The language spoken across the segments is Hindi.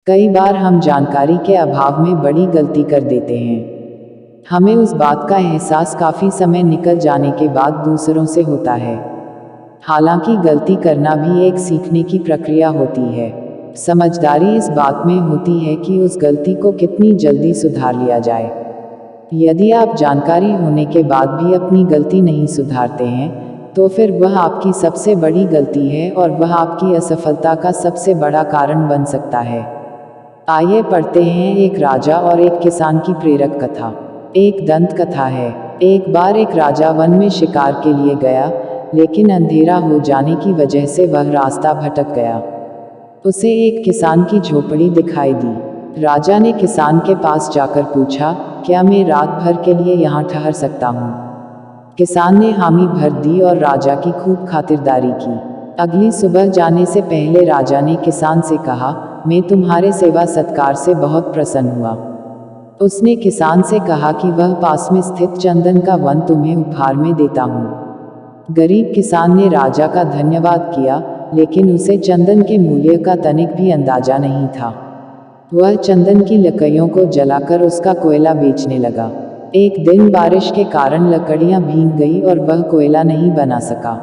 कई बार हम जानकारी के अभाव में बड़ी गलती कर देते हैं। हमें उस बात का एहसास काफ़ी समय निकल जाने के बाद दूसरों से होता है। हालांकि गलती करना भी एक सीखने की प्रक्रिया होती है। समझदारी इस बात में होती है कि उस गलती को कितनी जल्दी सुधार लिया जाए। यदि आप जानकारी होने के बाद भी अपनी गलती नहीं सुधारते हैं, तो फिर वह आपकी सबसे बड़ी गलती है और वह आपकी असफलता का सबसे बड़ा कारण बन सकता है। आइए पढ़ते हैं एक राजा और एक किसान की प्रेरक कथा। एक दंत कथा है। एक बार एक राजा वन में शिकार के लिए गया, लेकिन अंधेरा हो जाने की वजह से वह रास्ता भटक गया। उसे एक किसान की झोपड़ी दिखाई दी। राजा ने किसान के पास जाकर पूछा, क्या मैं रात भर के लिए यहाँ ठहर सकता हूँ? किसान ने हामी भर दी और राजा की खूब खातिरदारी की। अगली सुबह जाने से पहले राजा ने किसान से कहा, मैं तुम्हारे सेवा सत्कार से बहुत प्रसन्न हुआ। उसने किसान से कहा कि वह पास में स्थित चंदन का वन तुम्हें उपहार में देता हूँ। गरीब किसान ने राजा का धन्यवाद किया, लेकिन उसे चंदन के मूल्य का तनिक भी अंदाजा नहीं था। वह चंदन की लकड़ियों को जलाकर उसका कोयला बेचने लगा। एक दिन बारिश के कारण लकड़ियां भीग गई और वह कोयला नहीं बना सका।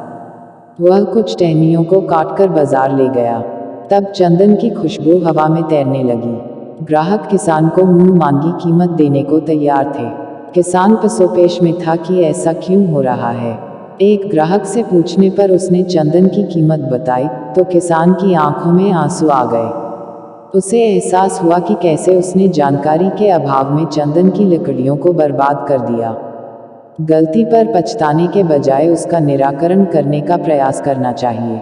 वह कुछ टहनियों को काटकर बाजार ले गया। तब चंदन की खुशबू हवा में तैरने लगी। ग्राहक किसान को मुंह मांगी कीमत देने को तैयार थे। किसान पसोपेश में था कि ऐसा क्यों हो रहा है। एक ग्राहक से पूछने पर उसने चंदन की कीमत बताई तो किसान की आंखों में आंसू आ गए। उसे एहसास हुआ कि कैसे उसने जानकारी के अभाव में चंदन की लकड़ियों को बर्बाद कर दिया। गलती पर पछताने के बजाय उसका निराकरण करने का प्रयास करना चाहिए।